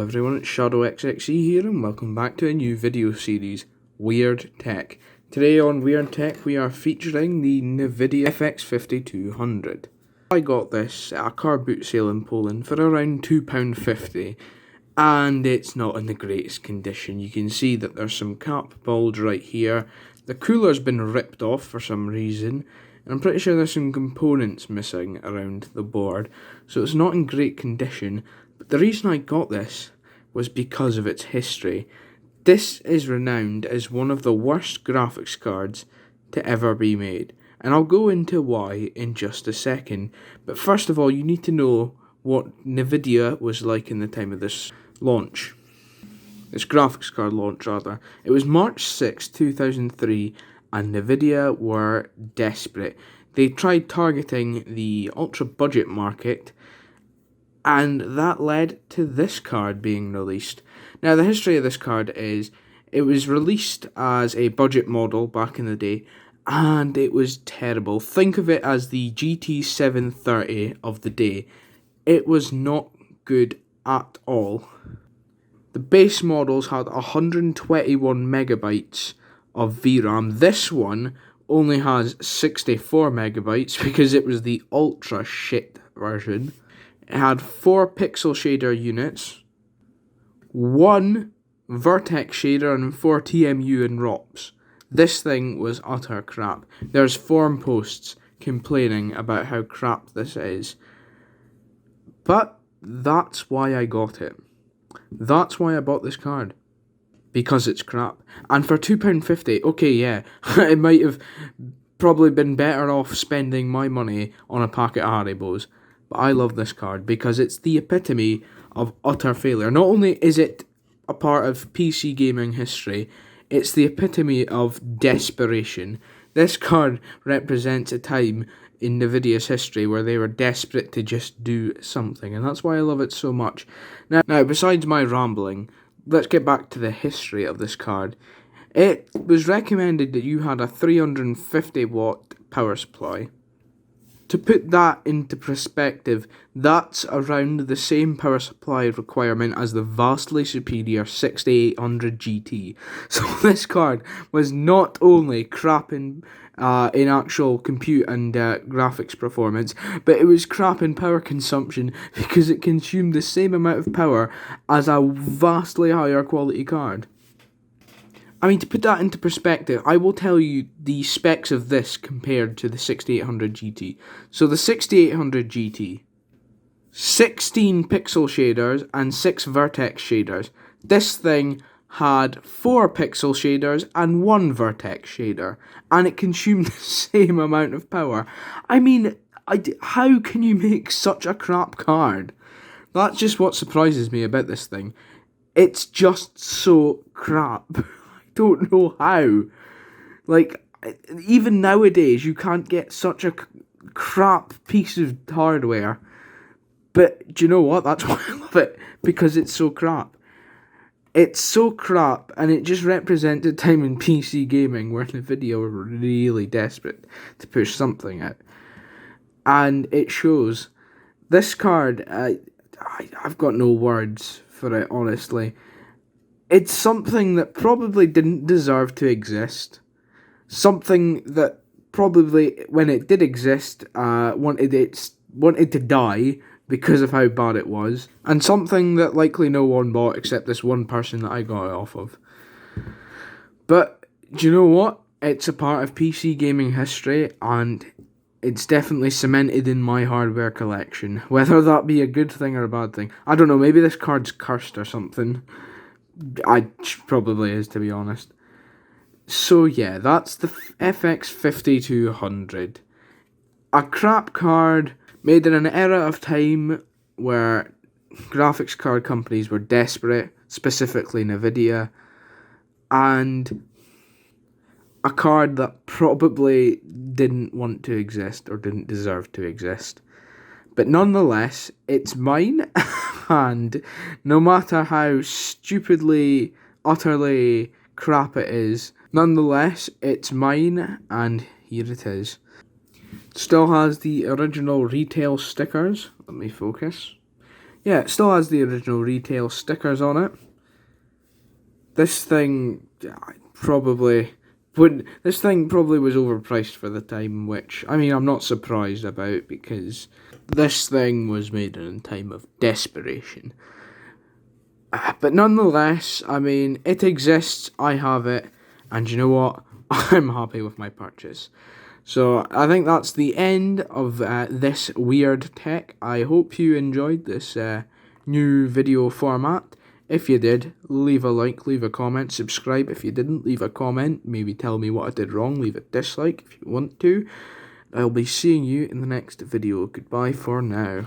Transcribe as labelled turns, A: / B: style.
A: everyone, it's ShadowXXE here and welcome back to a new video series, Weird Tech. Today on Weird Tech we are featuring the NVIDIA FX 5200. I got this at a car boot sale in Poland for around £2.50 and it's not in the greatest condition. You can see that there's some cap bulge right here. The cooler's been ripped off for some reason. And I'm pretty sure there's some components missing around the board, so it's not in great condition. But the reason I got this was because of its history. This is renowned as one of the worst graphics cards to ever be made, and I'll go into why in just a second. But first of all, you need to know what NVIDIA was like in the time of this launch. This graphics card launch, rather. It was March 6, 2003. And NVIDIA were desperate. They tried targeting the ultra-budget market, and that led to this card being released. Now, the history of this card is, it was released as a budget model back in the day, and it was terrible. Think of it as the GT 730 of the day. It was not good at all. The base models had 121 megabytes of VRAM. This one only has 64 megabytes because it was the ultra shit version. It had 4 pixel shader units, 1 vertex shader and 4 TMU and ROPs. This thing was utter crap. There's forum posts complaining about how crap this is. But that's why I got it. That's why I bought this card. Because it's crap. And for £2.50, okay, yeah, it might have probably been better off spending my money on a packet of Haribos. But I love this card because it's the epitome of utter failure. Not only is it a part of PC gaming history, it's the epitome of desperation. This card represents a time in NVIDIA's history where they were desperate to just do something. And that's why I love it so much. Now besides my rambling, let's get back to the history of this card. It was recommended that you had a 350 watt power supply. To put that into perspective, that's around the same power supply requirement as the vastly superior 6800 GT. So this card was not only crap in actual compute and graphics performance, but it was crap in power consumption because it consumed the same amount of power as a vastly higher quality card. I mean, to put that into perspective, I will tell you the specs of this compared to the 6800 GT. So the 6800 GT, 16 pixel shaders and 6 vertex shaders. This thing had 4 pixel shaders and 1 vertex shader, and it consumed the same amount of power. I mean, how can you make such a crap card? That's just what surprises me about this thing. It's just so crap. Don't know how. Like, even nowadays you can't get such a crap piece of hardware. But do you know what? That's why I love it, because it's so crap. It's so crap, and it just represents a time in PC gaming where NVIDIA were really desperate to push something out. And it shows. This card, I've got no words for it, honestly. It's something that probably didn't deserve to exist. Something that probably, when it did exist, wanted to die because of how bad it was. And something that likely no one bought except this one person that I got it off of. But, do you know what? It's a part of PC gaming history, and it's definitely cemented in my hardware collection. Whether that be a good thing or a bad thing. I don't know, maybe this card's cursed or something. Probably is, to be honest. So yeah, that's the FX 5200. A crap card made in an era of time where graphics card companies were desperate, specifically NVIDIA, and a card that probably didn't want to exist or didn't deserve to exist. But nonetheless, it's mine, and no matter how stupidly, utterly crap it is, nonetheless, it's mine, and here it is. Still has the original retail stickers. Let me focus. yeah, it still has the original retail stickers on it. This thing probably this thing probably was overpriced for the time, which, I mean, I'm not surprised about, because this thing was made in a time of desperation. But nonetheless, I mean, it exists, I have it, and you know what? I'm happy with my purchase. So I think that's the end of this weird tech. I hope you enjoyed this new video format. If you did, leave a like, leave a comment, subscribe. If you didn't, leave a comment. Maybe tell me what I did wrong. Leave a dislike if you want to. I'll be seeing you in the next video. Goodbye for now.